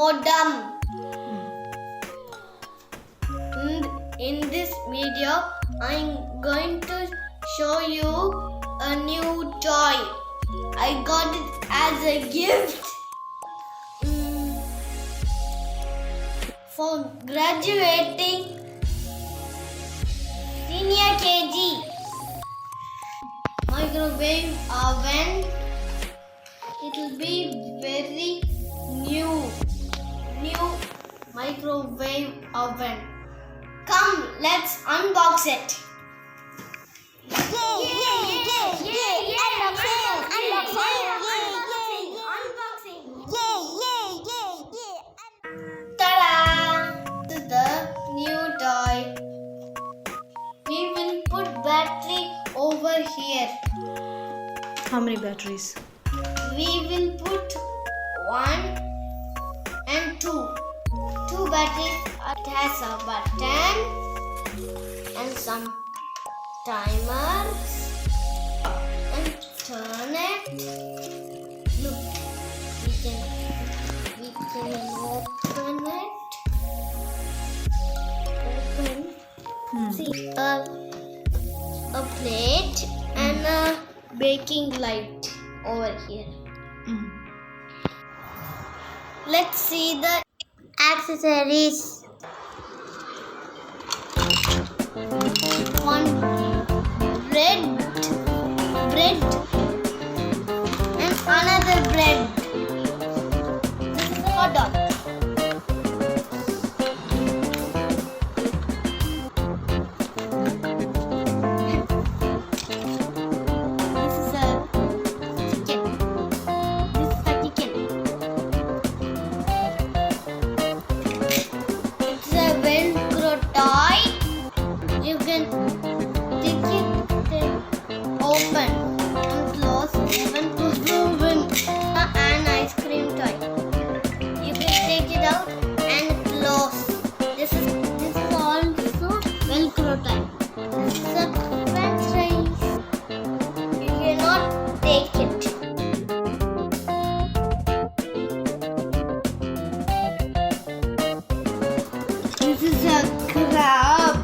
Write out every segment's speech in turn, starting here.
boredom. In this video, I'm going to show you a new toy. I got it as a gift for graduating senior KG. Microwave oven. It will be very new microwave oven. Come, let's unbox it. Ta-da! This is the new toy. We will put battery over here. How many batteries? We will put 1 and 2. 2 batteries. It has a button and some timers. And turn it. Look, we can open it. See a plate and a baking light over here. Let's see the accessories. One bread and another bread. This is a hot dog. This is a chicken. This is a chicken. It's a Velcro toy. You can take it open and close even to open. An ice cream toy. You can take it out and close. This is also Velcro toy. This is a French fries. You cannot take it. This is a crab.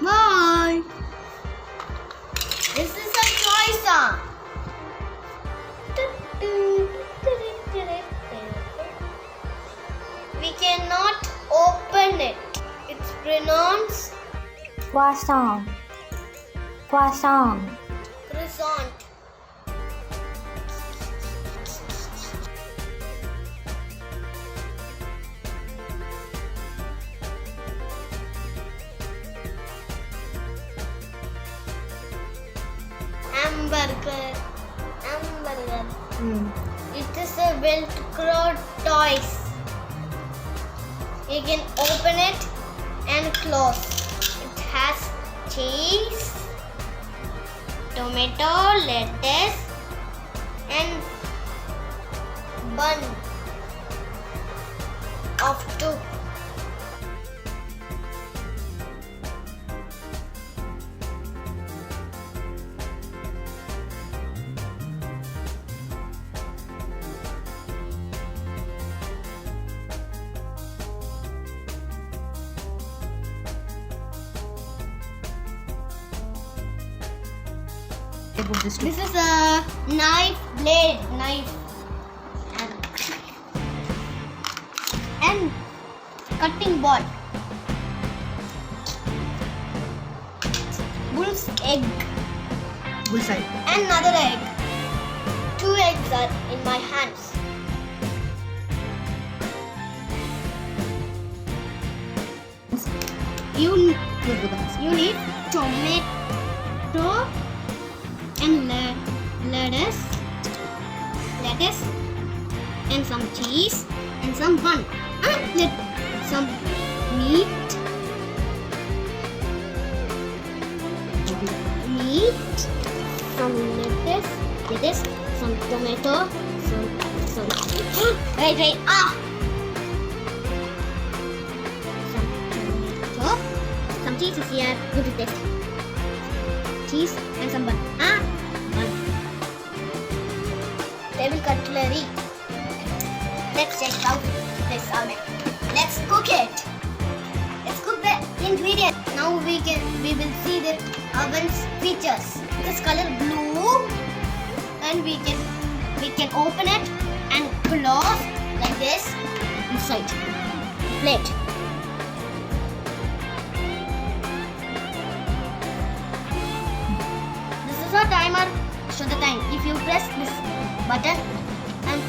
Bye. This is a toy song. We cannot open it. It's pronounced Croissant. Croissant. croissant. Hamburger. It is a Velcro toys. You can open it and close. It has cheese, tomato, lettuce, and bun of 2. This is a blade knife and cutting board. Bull's egg. Bullseye. And another egg. 2 eggs are in my hands. You need tomato and lettuce and some cheese and some bun and some meat meat, some lettuce, some tomato, some wait, some tomato, some cheese is here, good to taste. Cheese and some bun. Bun. Table cutlery. Let's check out this oven. Let's cook it. Let's cook the ingredients. Now we will see the oven's features. This color blue, and we can open it and close like this inside plate. This is a timer. Show the time. If you press this button and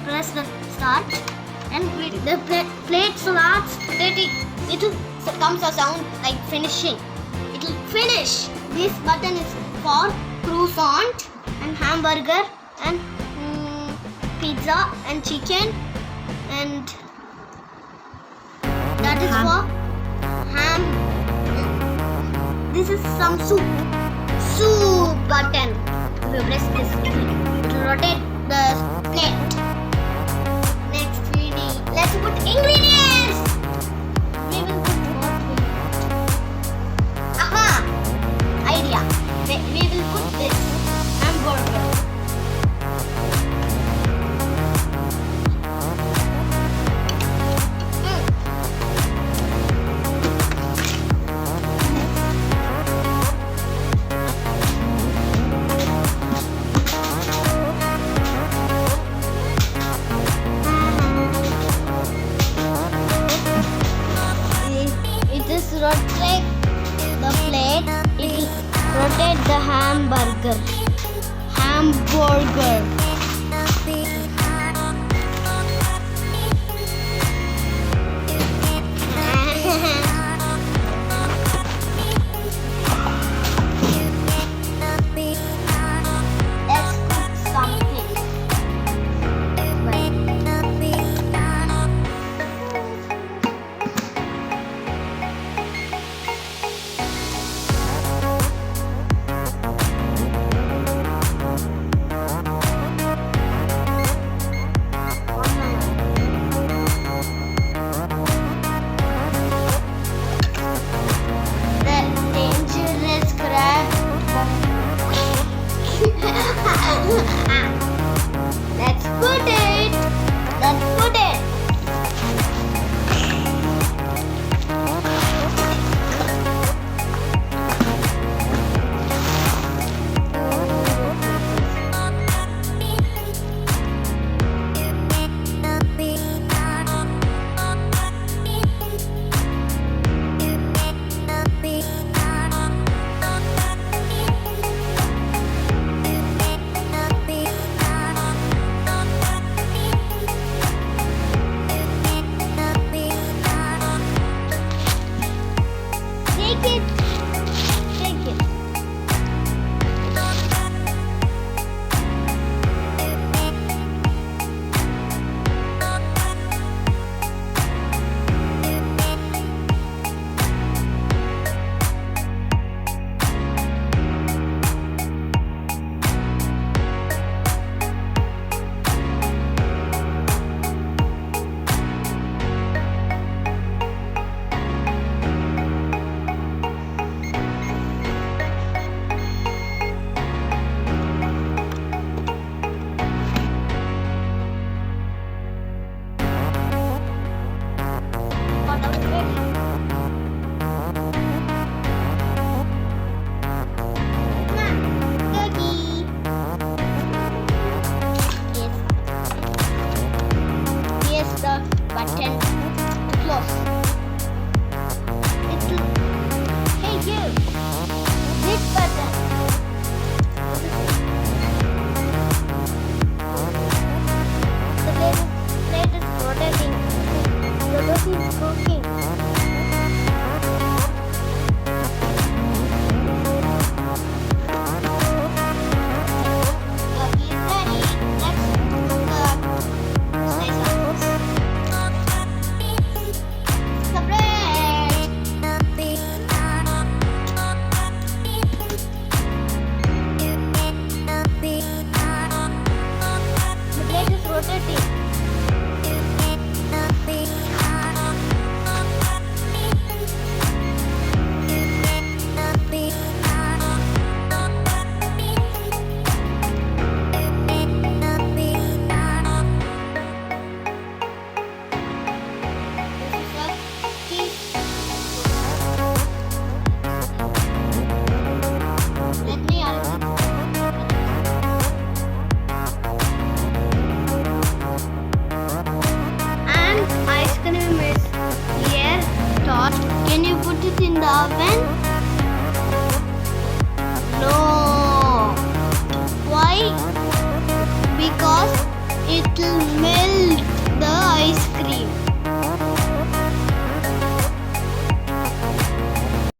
press the start, and the plate starts rotating, it comes a sound like finishing. It will finish. This button is for croissant and hamburger and pizza and chicken, and that is for ham. This is some soup button. If you press this, it will rotate the plate. Next we need, let's put ingredients. We will put what we want. Idea. We will put this hamburger. Rotate the plate, it will rotate the hamburger. Let's cook something. Let's put it. Take it. oven.